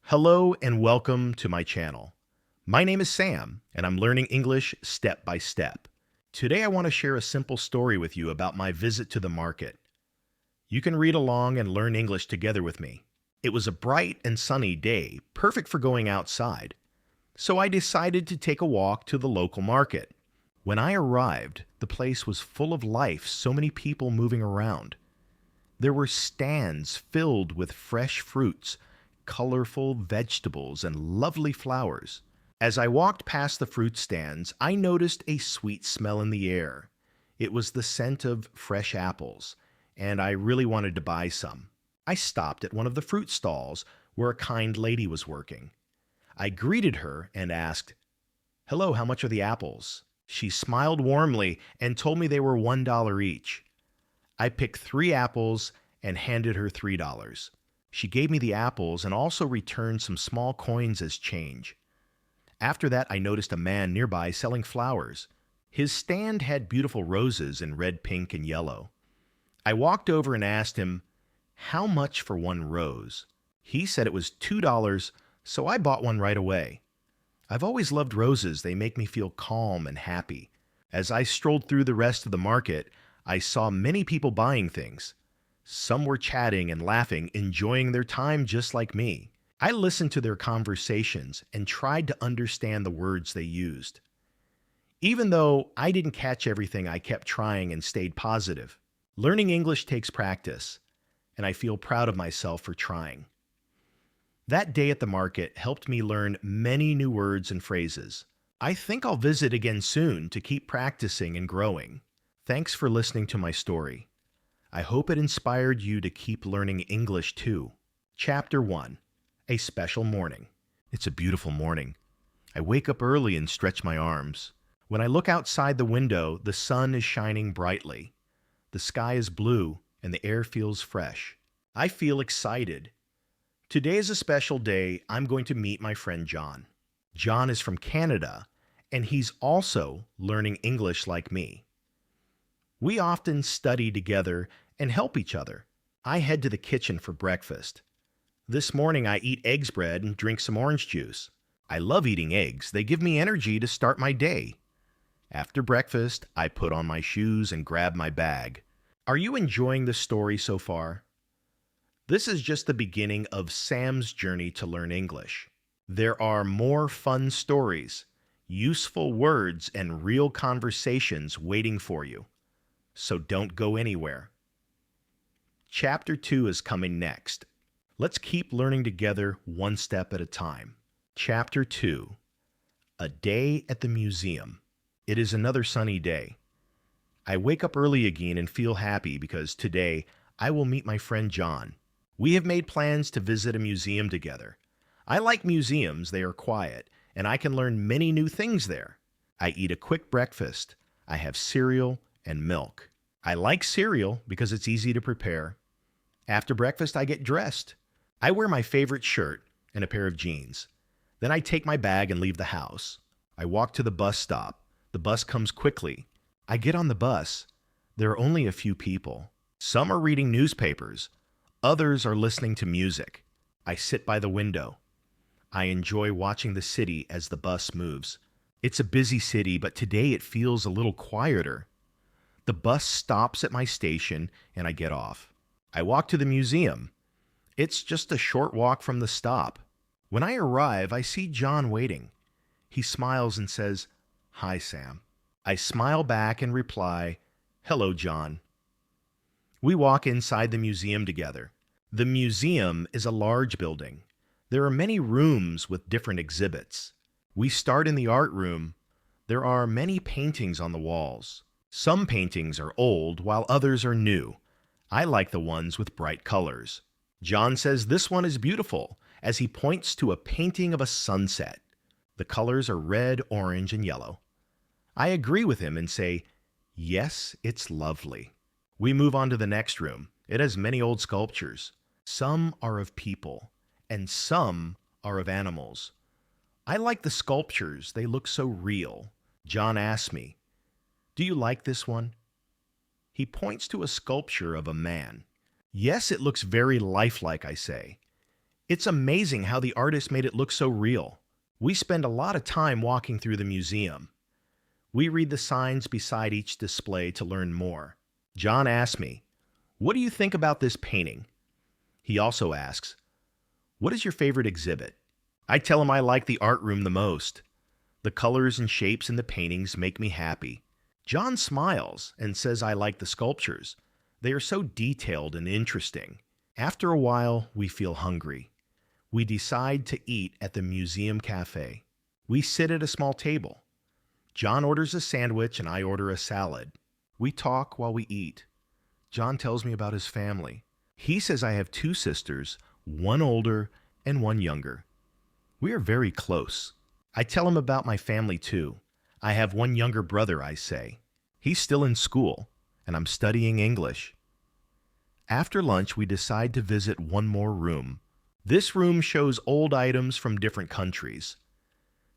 Hello and welcome to my channel. My name is Sam, and I'm learning English step by step. Today I want to share a simple story with you about my visit to the market. You can read along and learn English together with me. It was a bright and sunny day, perfect for going outside. So I decided to take a walk to the local market. When I arrived, the place was full of life, so many people moving around. There were stands filled with fresh fruits, colorful vegetables, and lovely flowers. As I walked past the fruit stands, I noticed a sweet smell in the air. It was the scent of fresh apples, and I really wanted to buy some. I stopped at one of the fruit stalls where a kind lady was working. I greeted her and asked, "Hello, how much are the apples?" She smiled warmly and told me they were $1 each. I picked 3 apples and handed her $3. She gave me the apples and also returned some small coins as change. After that, I noticed a man nearby selling flowers. His stand had beautiful roses in red, pink, and yellow. I walked over and asked him, "How much for one rose?" He said it was $2, so I bought one right away. I've always loved roses. They make me feel calm and happy. As I strolled through the rest of the market, I saw many people buying things. Some were chatting and laughing, enjoying their time just like me. I listened to their conversations and tried to understand the words they used. Even though I didn't catch everything, I kept trying and stayed positive. Learning English takes practice, and I feel proud of myself for trying. That day at the market helped me learn many new words and phrases. I think I'll visit again soon to keep practicing and growing. Thanks for listening to my story. I hope it inspired you to keep learning English too. Chapter 1. A Special Morning. It's a beautiful morning. I wake up early and stretch my arms. When I look outside the window, the sun is shining brightly. The sky is blue and the air feels fresh. I feel excited. Today is a special day. I'm going to meet my friend John. John is from Canada, and he's also learning English like me. We often study together and help each other. I head to the kitchen for breakfast. This morning I eat eggs bread and drink some orange juice. I love eating eggs. They give me energy to start my day. After breakfast, I put on my shoes and grab my bag. Are you enjoying this story so far? This is just the beginning of Sam's journey to learn English. There are more fun stories, useful words, and real conversations waiting for you. So don't go anywhere. Chapter 2 is coming next. Let's keep learning together one step at a time. Chapter 2. A Day at the Museum. It is another sunny day. I wake up early again and feel happy because today I will meet my friend John. We have made plans to visit a museum together. I like museums. They are quiet, and I can learn many new things there. I eat a quick breakfast. I have cereal and milk. I like cereal because it's easy to prepare. After breakfast, I get dressed. I wear my favorite shirt and a pair of jeans. Then I take my bag and leave the house. I walk to the bus stop. The bus comes quickly. I get on the bus. There are only a few people. Some are reading newspapers. Others are listening to music. I sit by the window. I enjoy watching the city as the bus moves. It's a busy city, but today it feels a little quieter. The bus stops at my station and I get off. I walk to the museum. It's just a short walk from the stop. When I arrive, I see John waiting. He smiles and says, "Hi, Sam." I smile back and reply, "Hello, John." We walk inside the museum together. The museum is a large building. There are many rooms with different exhibits. We start in the art room. There are many paintings on the walls. Some paintings are old, while others are new. I like the ones with bright colors. John says this one is beautiful, as he points to a painting of a sunset. The colors are red, orange, and yellow. I agree with him and say, "Yes, it's lovely." We move on to the next room. It has many old sculptures. Some are of people, and some are of animals. I like the sculptures. They look so real. John asks me, "Do you like this one?" He points to a sculpture of a man. "Yes, it looks very lifelike," I say. It's amazing how the artist made it look so real. We spend a lot of time walking through the museum. We read the signs beside each display to learn more. John asks me, "What do you think about this painting?" He also asks, "What is your favorite exhibit?" I tell him I like the art room the most. The colors and shapes in the paintings make me happy. John smiles and says I like the sculptures. They are so detailed and interesting. After a while, we feel hungry. We decide to eat at the museum cafe. We sit at a small table. John orders a sandwich and I order a salad. We talk while we eat. John tells me about his family. He says I have two sisters, one older and one younger. We are very close. I tell him about my family too. I have one younger brother, I say. He's still in school, and I'm studying English. After lunch, we decide to visit one more room. This room shows old items from different countries.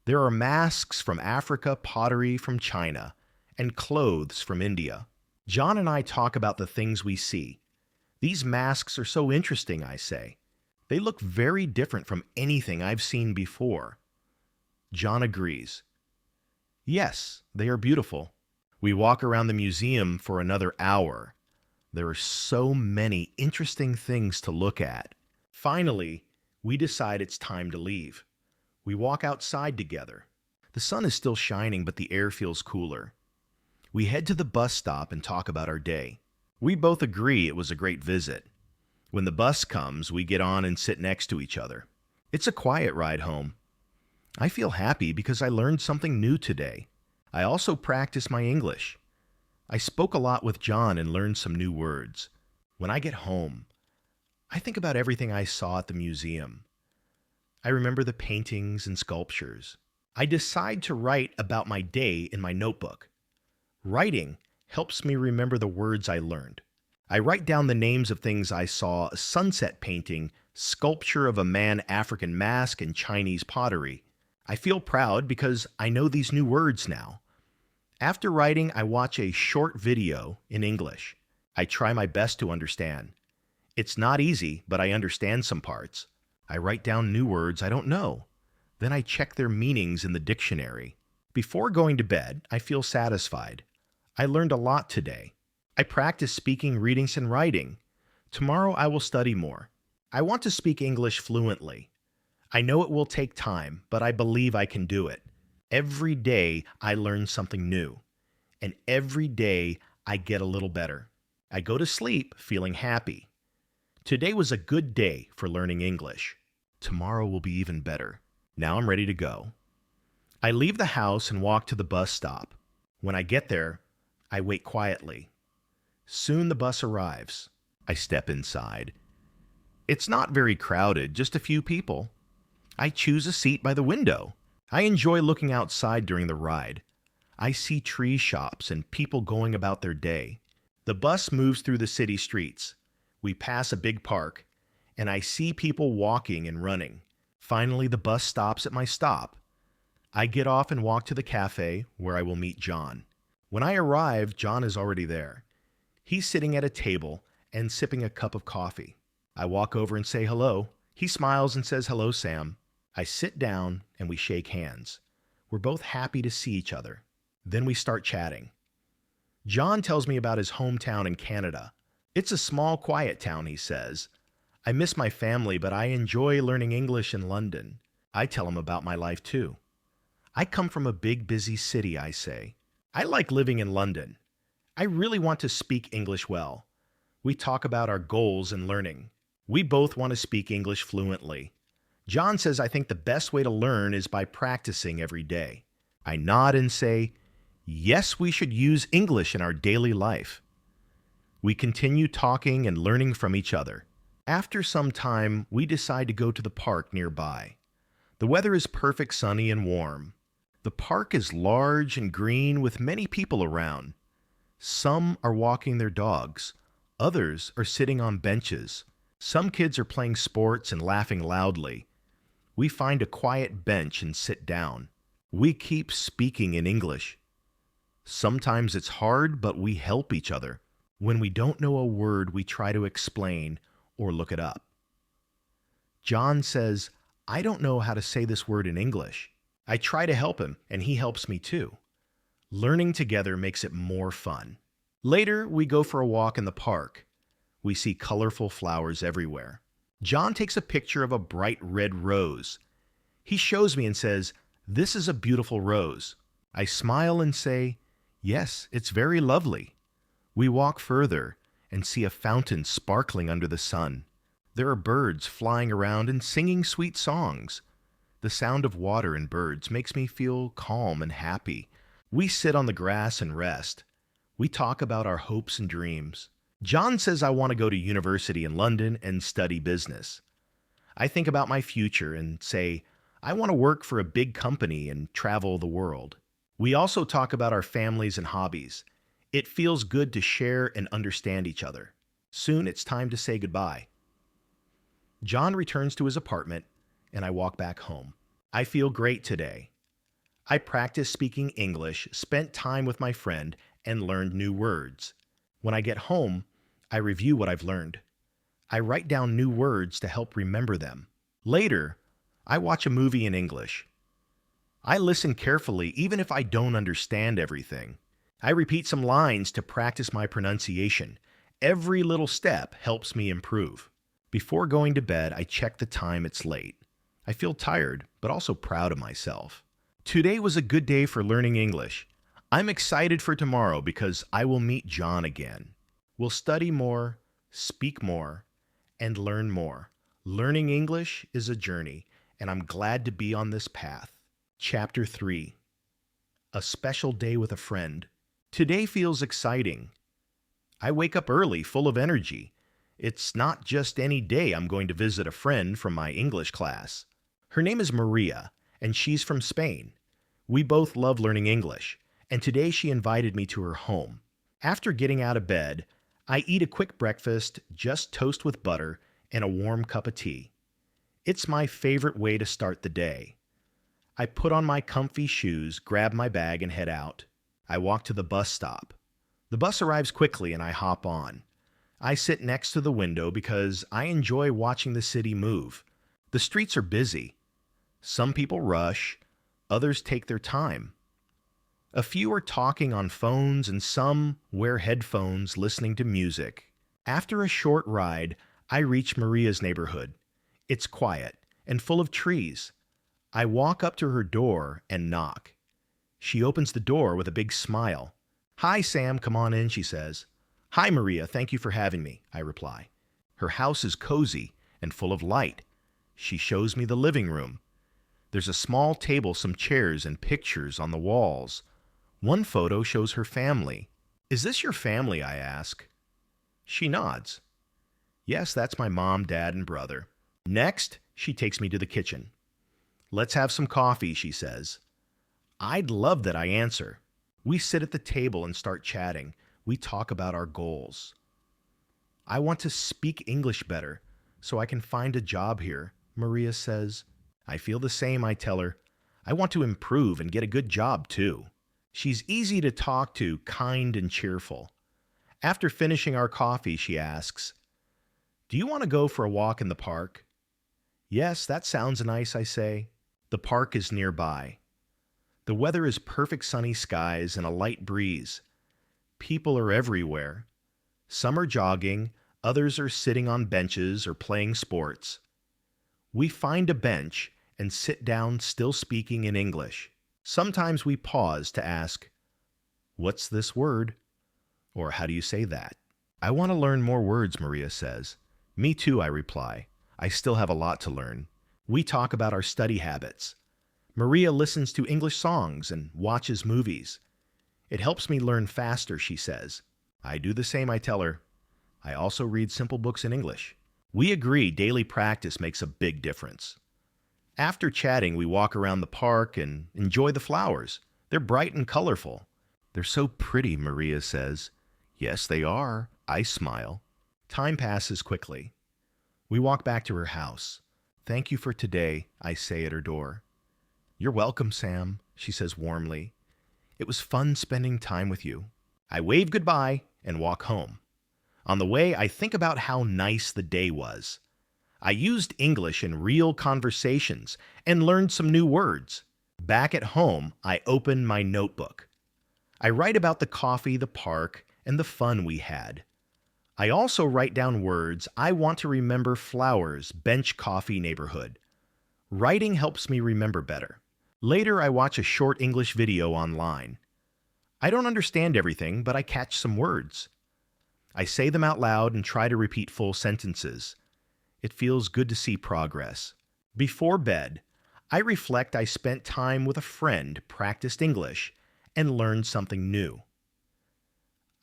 There are masks from Africa, pottery from China, and clothes from India. John and I talk about the things we see. These masks are so interesting, I say. They look very different from anything I've seen before. John agrees. Yes, they are beautiful. We walk around the museum for another hour. There are so many interesting things to look at. Finally, we decide it's time to leave. We walk outside together. The sun is still shining, but the air feels cooler. We head to the bus stop and talk about our day. We both agree it was a great visit. When the bus comes, we get on and sit next to each other. It's a quiet ride home. I feel happy because I learned something new today. I also practice my English. I spoke a lot with John and learned some new words. When I get home, I think about everything I saw at the museum. I remember the paintings and sculptures. I decide to write about my day in my notebook. Writing helps me remember the words I learned. I write down the names of things I saw: a sunset painting, sculpture of a man, African mask, and Chinese pottery. I feel proud because I know these new words now. After writing, I watch a short video in English. I try my best to understand. It's not easy, but I understand some parts. I write down new words I don't know. Then I check their meanings in the dictionary. Before going to bed, I feel satisfied. I learned a lot today. I practice speaking, reading, and writing. Tomorrow I will study more. I want to speak English fluently. I know it will take time, but I believe I can do it. Every day I learn something new, and every day I get a little better. I go to sleep feeling happy. Today was a good day for learning English. Tomorrow will be even better. Now I'm ready to go. I leave the house and walk to the bus stop. When I get there, I wait quietly. Soon the bus arrives. I step inside. It's not very crowded, just a few people. I choose a seat by the window. I enjoy looking outside during the ride. I see tree shops and people going about their day. The bus moves through the city streets. We pass a big park, and I see people walking and running. Finally, the bus stops at my stop. I get off and walk to the cafe where I will meet John. When I arrive, John is already there. He's sitting at a table and sipping a cup of coffee. I walk over and say hello. He smiles and says, "Hello, Sam." I sit down and we shake hands. We're both happy to see each other. Then we start chatting. John tells me about his hometown in Canada. It's a small, quiet town, he says. I miss my family, but I enjoy learning English in London. I tell him about my life too. I come from a big, busy city, I say. I like living in London. I really want to speak English well. We talk about our goals in learning. We both want to speak English fluently. John says I think the best way to learn is by practicing every day. I nod and say, yes, we should use English in our daily life. We continue talking and learning from each other. After some time, we decide to go to the park nearby. The weather is perfect, sunny and warm. The park is large and green with many people around. Some are walking their dogs. Others are sitting on benches. Some kids are playing sports and laughing loudly. We find a quiet bench and sit down. We keep speaking in English. Sometimes it's hard, but we help each other. When we don't know a word, we try to explain or look it up. John says, I don't know how to say this word in English. I try to help him, and he helps me too. Learning together makes it more fun. Later, we go for a walk in the park. We see colorful flowers everywhere. John takes a picture of a bright red rose. He shows me and says, "This is a beautiful rose." I smile and say, "Yes, it's very lovely." We walk further and see a fountain sparkling under the sun. There are birds flying around and singing sweet songs. The sound of water and birds makes me feel calm and happy. We sit on the grass and rest. We talk about our hopes and dreams. John says I want to go to university in London and study business. I think about my future and say, I want to work for a big company and travel the world. We also talk about our families and hobbies. It feels good to share and understand each other. Soon it's time to say goodbye. John returns to his apartment, and I walk back home. I feel great today. I practiced speaking English, spent time with my friend, and learned new words. When I get home, I review what I've learned. I write down new words to help remember them. Later, I watch a movie in English. I listen carefully even if I don't understand everything. I repeat some lines to practice my pronunciation. Every little step helps me improve. Before going to bed, I check the time it's late. I feel tired, but also proud of myself. Today was a good day for learning English. I'm excited for tomorrow because I will meet John again. We'll study more, speak more, and learn more. Learning English is a journey, and I'm glad to be on this path. Chapter 3. A special day with a friend. Today feels exciting. I wake up early, full of energy. It's not just any day I'm going to visit a friend from my English class. Her name is Maria, and she's from Spain. We both love learning English, and today she invited me to her home. After getting out of bed, I eat a quick breakfast, just toast with butter and a warm cup of tea. It's my favorite way to start the day. I put on my comfy shoes, grab my bag, and head out. I walk to the bus stop. The bus arrives quickly and I hop on. I sit next to the window because I enjoy watching the city move. The streets are busy. Some people rush, others take their time. A few are talking on phones and some wear headphones listening to music. After a short ride, I reach Maria's neighborhood. It's quiet and full of trees. I walk up to her door and knock. She opens the door with a big smile. "Hi, Sam, come on in," she says. "Hi, Maria, thank you for having me," I reply. Her house is cozy and full of light. She shows me the living room. There's a small table, some chairs, and pictures on the walls. One photo shows her family. "Is this your family?" I ask. She nods. "Yes, that's my mom, dad, and brother." Next, she takes me to the kitchen. "Let's have some coffee," she says. I'd love that, I answer. We sit at the table and start chatting. We talk about our goals. "I want to speak English better so I can find a job here," Maria says. I feel the same, I tell her. I want to improve and get a good job too. She's easy to talk to, kind and cheerful. After finishing our coffee, she asks, "Do you want to go for a walk in the park?" "Yes, that sounds nice," I say. The park is nearby. The weather is perfect, sunny skies and a light breeze. People are everywhere. Some are jogging, others are sitting on benches or playing sports. We find a bench and sit down, still speaking in English. Sometimes we pause to ask, "What's this word?" Or "How do you say that?" "I want to learn more words," Maria says. "Me too," I reply. I still have a lot to learn. We talk about our study habits. Maria listens to English songs and watches movies. "It helps me learn faster," she says. I do the same, I tell her. I also read simple books in English. We agree daily practice makes a big difference. After chatting, we walk around the park and enjoy the flowers. They're bright and colorful. "They're so pretty," Maria says. "Yes, they are," I smile. Time passes quickly. We walk back to her house. "Thank you for today," I say at her door. "You're welcome, Sam," she says warmly. "It was fun spending time with you." I wave goodbye and walk home. On the way, I think about how nice the day was. I used English in real conversations and learned some new words. Back at home, I opened my notebook. I write about the coffee, the park, and the fun we had. I also write down words I want to remember: flowers, bench, coffee, neighborhood. Writing helps me remember better. Later, I watch a short English video online. I don't understand everything, but I catch some words. I say them out loud and try to repeat full sentences. It feels good to see progress. Before bed, I reflect I spent time with a friend, practiced English, and learned something new.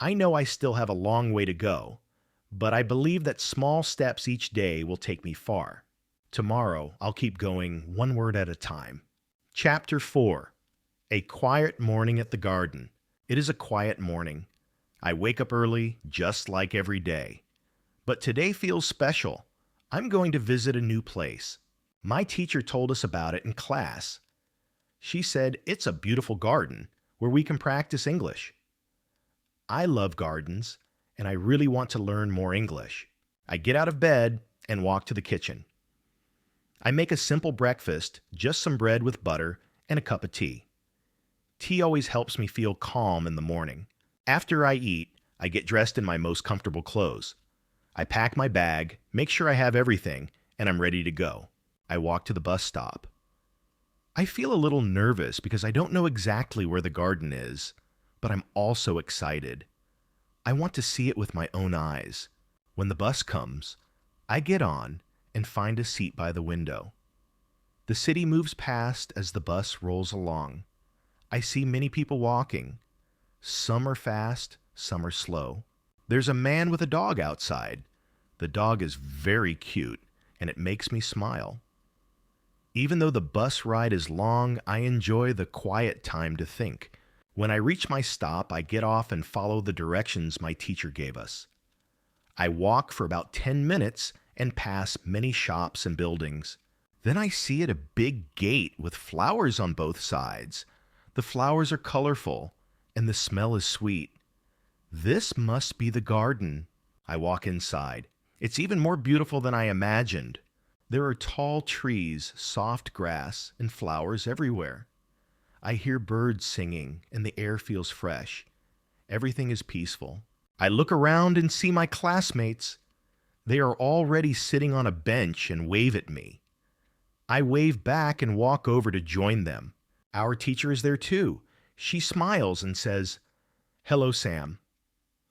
I know I still have a long way to go, but I believe that small steps each day will take me far. Tomorrow, I'll keep going one word at a time. Chapter 4. A quiet morning at the garden. It is a quiet morning. I wake up early, just like every day. But today feels special. I'm going to visit a new place. My teacher told us about it in class. She said it's a beautiful garden where we can practice English. I love gardens, and I really want to learn more English. I get out of bed and walk to the kitchen. I make a simple breakfast, just some bread with butter and a cup of tea. Tea always helps me feel calm in the morning. After I eat, I get dressed in my most comfortable clothes. I pack my bag, make sure I have everything, and I'm ready to go. I walk to the bus stop. I feel a little nervous because I don't know exactly where the garden is, but I'm also excited. I want to see it with my own eyes. When the bus comes, I get on and find a seat by the window. The city moves past as the bus rolls along. I see many people walking. Some are fast, some are slow. There's a man with a dog outside. The dog is very cute, and it makes me smile. Even though the bus ride is long, I enjoy the quiet time to think. When I reach my stop, I get off and follow the directions my teacher gave us. I walk for about 10 minutes and pass many shops and buildings. Then I see a big gate with flowers on both sides. The flowers are colorful, and the smell is sweet. This must be the garden. I walk inside. It's even more beautiful than I imagined. There are tall trees, soft grass, and flowers everywhere. I hear birds singing, and the air feels fresh. Everything is peaceful. I look around and see my classmates. They are already sitting on a bench and wave at me. I wave back and walk over to join them. Our teacher is there too. She smiles and says, "Hello, Sam.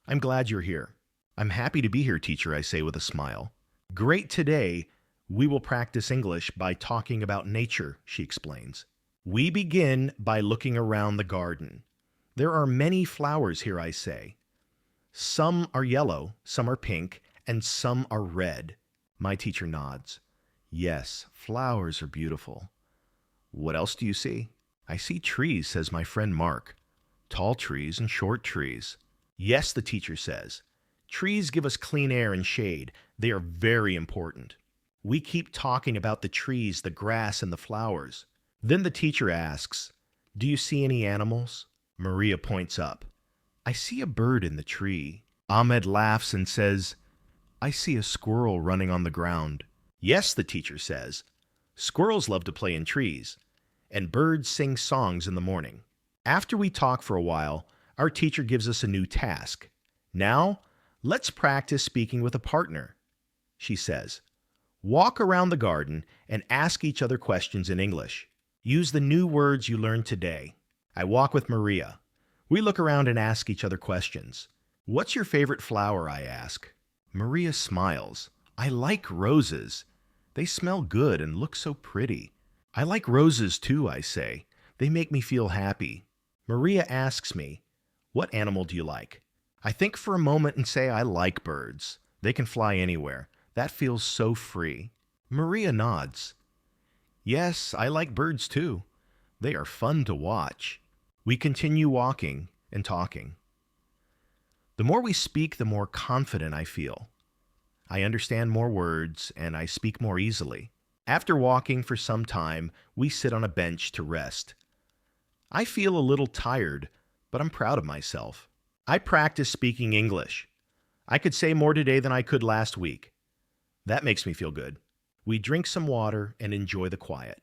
I'm glad you're here." "I'm happy to be here, teacher," I say with a smile. "Great today. We will practice English by talking about nature," she explains. We begin by looking around the garden. There are many flowers here, I say. Some are yellow, some are pink, and some are red. My teacher nods. "Yes, flowers are beautiful." "What else do you see?" "I see trees," says my friend Mark. "Tall trees and short trees." "Yes," the teacher says. "Trees give us clean air and shade. They are very important." We keep talking about the trees, the grass, and the flowers. Then the teacher asks, "Do you see any animals?" Maria points up. "I see a bird in the tree." Ahmed laughs and says, "I see a squirrel running on the ground." "Yes," the teacher says. "Squirrels love to play in trees, and birds sing songs in the morning." After we talk for a while, our teacher gives us a new task. "Now, let's practice speaking with a partner," she says. "Walk around the garden and ask each other questions in English. Use the new words you learned today." I walk with Maria. We look around and ask each other questions. "What's your favorite flower?" I ask. Maria smiles. "I like roses. They smell good and look so pretty." "I like roses too," I say. "They make me feel happy." Maria asks me, "What animal do you like?" I think for a moment and say I like birds. They can fly anywhere. That feels so free. Maria nods. "Yes, I like birds too. They are fun to watch." We continue walking and talking. The more we speak, the more confident I feel. I understand more words and I speak more easily. After walking for some time, we sit on a bench to rest. I feel a little tired, but I'm proud of myself. I practice speaking English. I could say more today than I could last week. That makes me feel good. We drink some water and enjoy the quiet.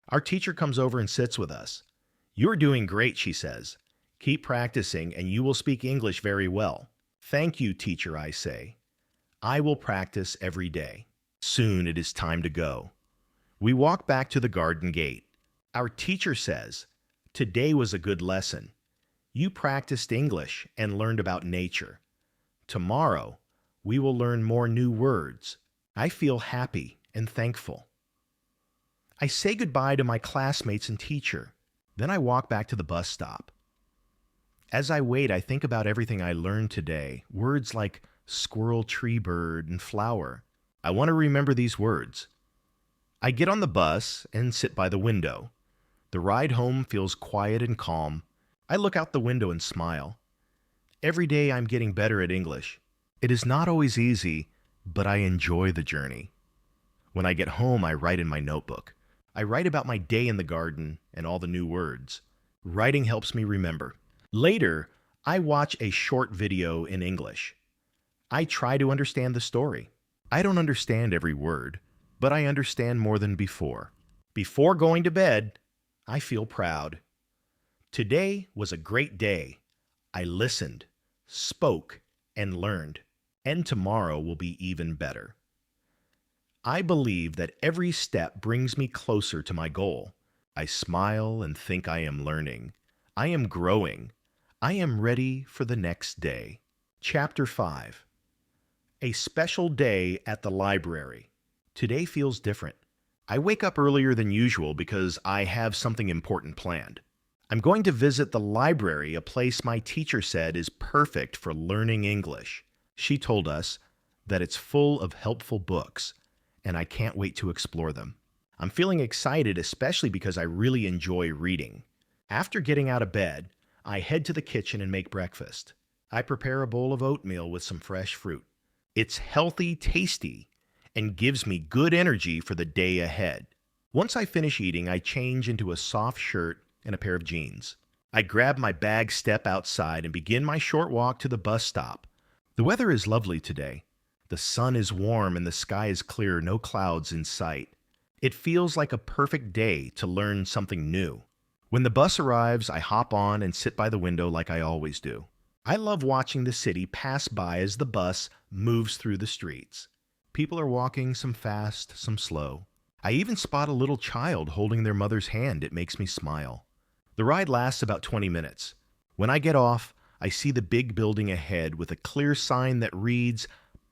Our teacher comes over and sits with us. "You're doing great," she says. "Keep practicing and you will speak English very well." "Thank you, teacher," I say. "I will practice every day." Soon it is time to go. We walk back to the garden gate. Our teacher says, "Today was a good lesson. You practiced English and learned about nature. Tomorrow, we will learn more new words." I feel happy and thankful. I say goodbye to my classmates and teacher. Then I walk back to the bus stop. As I wait, I think about everything I learned today. Words like squirrel, tree bird, and flower. I want to remember these words. I get on the bus and sit by the window. The ride home feels quiet and calm. I look out the window and smile. Every day I'm getting better at English. It is not always easy, but I enjoy the journey. When I get home, I write in my notebook. I write about my day in the garden and all the new words. Writing helps me remember. Later, I watch a short video in English. I try to understand the story. I don't understand every word, but I understand more than before. Before going to bed, I feel proud. Today was a great day. I listened, spoke, and learned. And tomorrow will be even better. I believe that every step brings me closer to my goal. I smile and think I am learning. I am growing. I am ready for the next day. Chapter 5. A special day at the library. Today feels different. I wake up earlier than usual because I have something important planned. I'm going to visit the library, a place my teacher said is perfect for learning English. She told us that it's full of helpful books, and I can't wait to explore them. I'm feeling excited, especially because I really enjoy reading. After getting out of bed, I head to the kitchen and make breakfast. I prepare a bowl of oatmeal with some fresh fruit. It's healthy, tasty, and gives me good energy for the day ahead. Once I finish eating, I change into a soft shirt and a pair of jeans. I grab my bag, step outside, and begin my short walk to the bus stop. The weather is lovely today. The sun is warm and the sky is clear, no clouds in sight. It feels like a perfect day to learn something new. When the bus arrives, I hop on and sit by the window like I always do. I love watching the city pass by as the bus moves through the streets. People are walking, some fast, some slow. I even spot a little child holding their mother's hand. It makes me smile. The ride lasts about 20 minutes. When I get off, I see the big building ahead with a clear sign that reads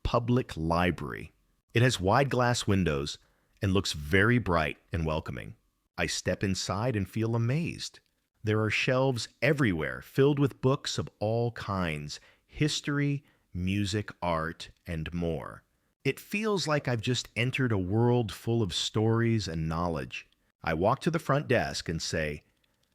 Public Library. It has wide glass windows and looks very bright and welcoming. I step inside and feel amazed. There are shelves everywhere filled with books of all kinds, history, music, art, and more. It feels like I've just entered a world full of stories and knowledge. I walk to the front desk and say,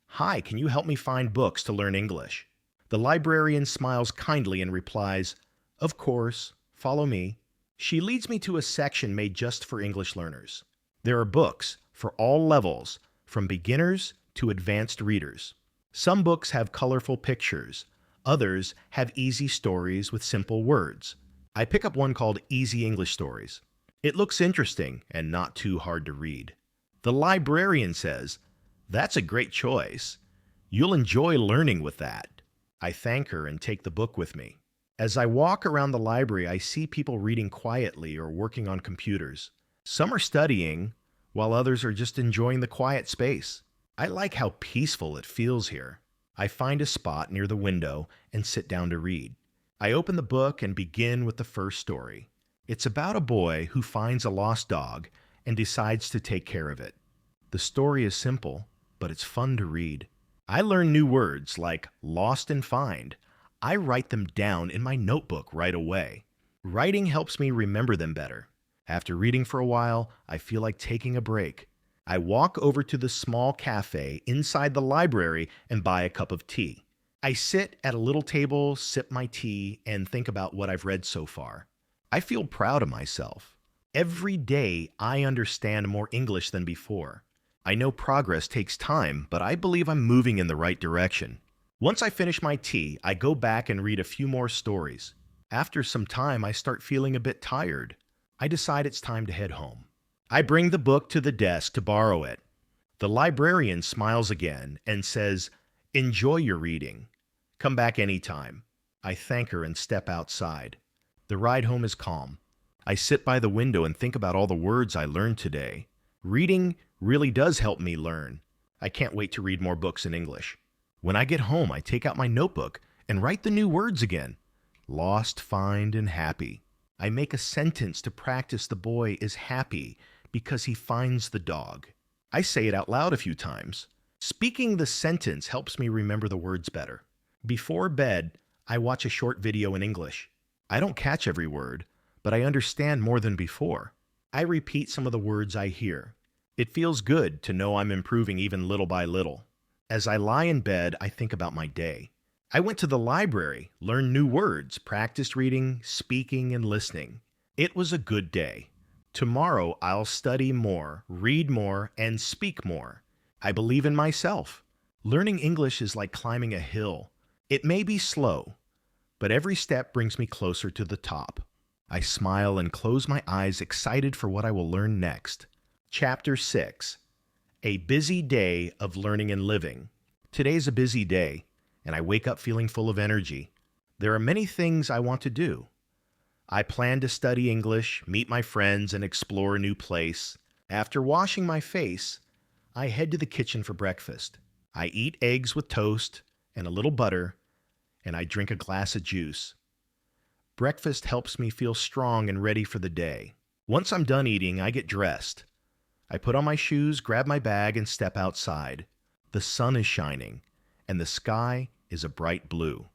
"Hi, can you help me find books to learn English?" The librarian smiles kindly and replies, "Of course, follow me." She leads me to a section made just for English learners. There are books for all levels, from beginners to advanced readers. Some books have colorful pictures. Others have easy stories with simple words. I pick up one called Easy English Stories. It looks interesting and not too hard to read. The librarian says, "That's a great choice. You'll enjoy learning with that." I thank her and take the book with me. As I walk around the library, I see people reading quietly or working on computers. Some are studying, while others are just enjoying the quiet space. I like how peaceful it feels here. I find a spot near the window and sit down to read. I open the book and begin with the first story. It's about a boy who finds a lost dog and decides to take care of it. The story is simple, but it's fun to read. I learn new words like lost and find. I write them down in my notebook right away. Writing helps me remember them better. After reading for a while, I feel like taking a break. I walk over to the small cafe inside the library and buy a cup of tea. I sit at a little table, sip my tea, and think about what I've read so far. I feel proud of myself. Every day, I understand more English than before. I know progress takes time, but I believe I'm moving in the right direction. Once I finish my tea, I go back and read a few more stories. After some time, I start feeling a bit tired. I decide it's time to head home. I bring the book to the desk to borrow it. The librarian smiles again and says, "Enjoy your reading. Come back anytime." I thank her and step outside. The ride home is calm. I sit by the window and think about all the words I learned today. Reading really does help me learn. I can't wait to read more books in English. When I get home, I take out my notebook and write the new words again. Lost, find, and happy. I make a sentence to practice the boy is happy because he finds the dog. I say it out loud a few times. Speaking the sentence helps me remember the words better. Before bed, I watch a short video in English. I don't catch every word, but I understand more than before. I repeat some of the words I hear. It feels good to know I'm improving even little by little. As I lie in bed, I think about my day. I went to the library, learned new words, practiced reading, speaking, and listening. It was a good day. Tomorrow, I'll study more, read more, and speak more. I believe in myself. Learning English is like climbing a hill. It may be slow, but every step brings me closer to the top. I smile and close my eyes, excited for what I will learn next. Chapter 6. A busy day of learning and living. Today's a busy day, and I wake up feeling full of energy. There are many things I want to do. I plan to study English, meet my friends, and explore a new place. After washing my face, I head to the kitchen for breakfast. I eat eggs with toast and a little butter, and I drink a glass of juice. Breakfast helps me feel strong and ready for the day. Once I'm done eating, I get dressed. I put on my shoes, grab my bag, and step outside. The sun is shining, and the sky is a bright blue.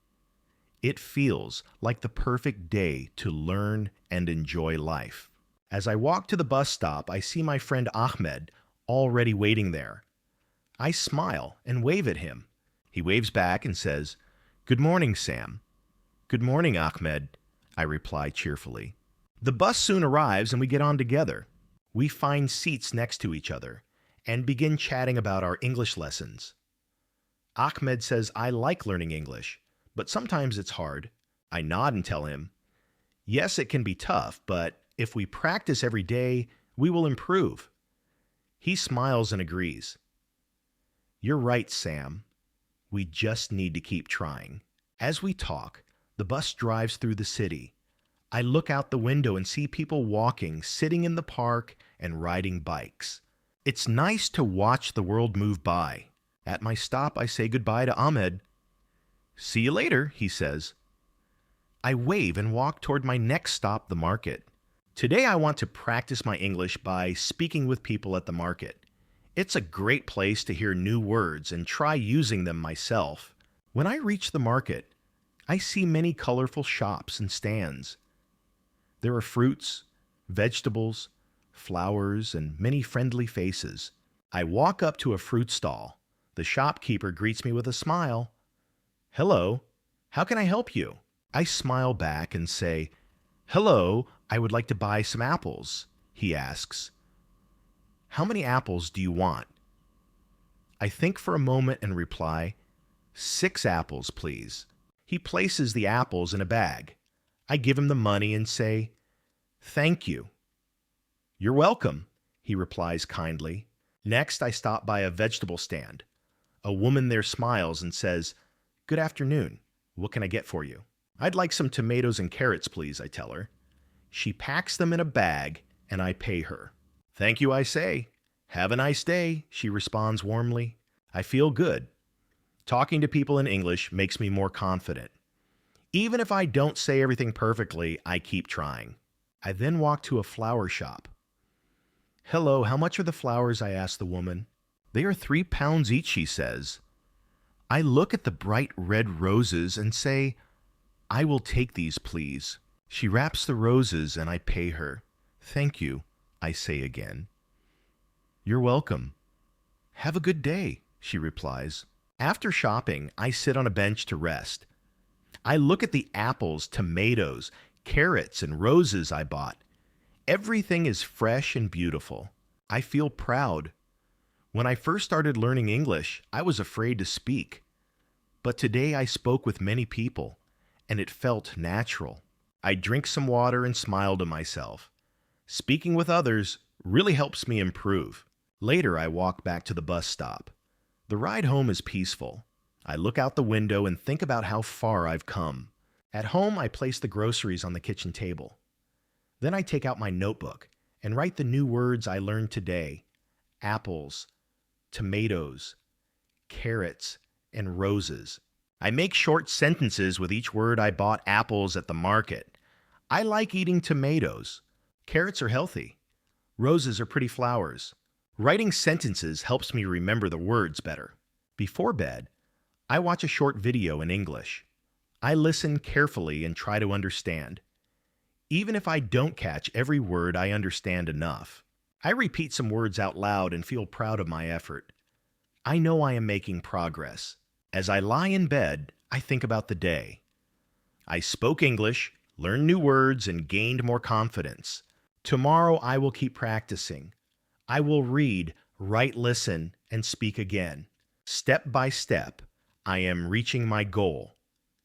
It feels like the perfect day to learn and enjoy life. As I walk to the bus stop, I see my friend Ahmed already waiting there. I smile and wave at him. He waves back and says, "Good morning, Sam." "Good morning, Ahmed," I reply cheerfully. The bus soon arrives and we get on together. We find seats next to each other and begin chatting about our English lessons. Ahmed says I like learning English, but sometimes it's hard. I nod and tell him, yes, it can be tough, but if we practice every day, we will improve. He smiles and agrees. You're right, Sam. We just need to keep trying. As we talk, the bus drives through the city. I look out the window and see people walking, sitting in the park, and riding bikes. It's nice to watch the world move by. At my stop, I say goodbye to Ahmed. "See you later," he says. I wave and walk toward my next stop, the market. Today I want to practice my English by speaking with people at the market. It's a great place to hear new words and try using them myself. When I reach the market, I see many colorful shops and stands. There are fruits, vegetables, flowers, and many friendly faces. I walk up to a fruit stall. The shopkeeper greets me with a smile. "Hello, how can I help you?" I smile back and say, "Hello, I would like to buy some apples." He asks, "How many apples do you want?" I think for a moment and reply, "6 apples, please." He places the apples in a bag. I give him the money and say, "Thank you." "You're welcome," he replies kindly. Next, I stop by a vegetable stand. A woman there smiles and says, "Good afternoon. What can I get for you?" "I'd like some tomatoes and carrots, please," I tell her. She packs them in a bag, and I pay her. "Thank you," I say. "Have a nice day," she responds warmly. I feel good. Talking to people in English makes me more confident. Even if I don't say everything perfectly, I keep trying. I then walk to a flower shop. "Hello, how much are the flowers?" I ask the woman. "They are 3 pounds each," she says. I look at the bright red roses and say, "I will take these, please." She wraps the roses and I pay her. "Thank you," I say again. "You're welcome." "Have a good day," she replies. After shopping, I sit on a bench to rest. I look at the apples, tomatoes, carrots, and roses I bought. Everything is fresh and beautiful. I feel proud. When I first started learning English, I was afraid to speak. But today I spoke with many people, and it felt natural. I drink some water and smile to myself. Speaking with others really helps me improve. Later, I walk back to the bus stop. The ride home is peaceful. I look out the window and think about how far I've come. At home, I place the groceries on the kitchen table. Then I take out my notebook and write the new words I learned today: apples, tomatoes, carrots, and roses. I make short sentences with each word. I bought apples at the market. I like eating tomatoes. Carrots are healthy. Roses are pretty flowers. Writing sentences helps me remember the words better. Before bed, I watch a short video in English. I listen carefully and try to understand. Even if I don't catch every word, I understand enough. I repeat some words out loud and feel proud of my effort. I know I am making progress. As I lie in bed, I think about the day. I spoke English, learned new words, and gained more confidence. Tomorrow I will keep practicing. I will read, write, listen, and speak again. Step by step, I am reaching my goal,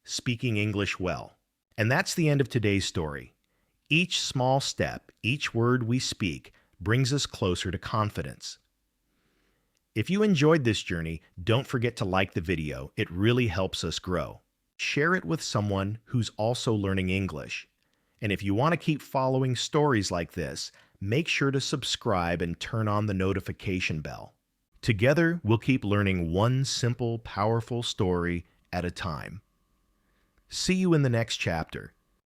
speaking English well. And that's the end of today's story. Each small step, each word we speak, brings us closer to confidence. If you enjoyed this journey, don't forget to like the video. It really helps us grow. Share it with someone who's also learning English. And if you want to keep following stories like this, make sure to subscribe and turn on the notification bell. Together, we'll keep learning one simple, powerful story at a time. See you in the next chapter.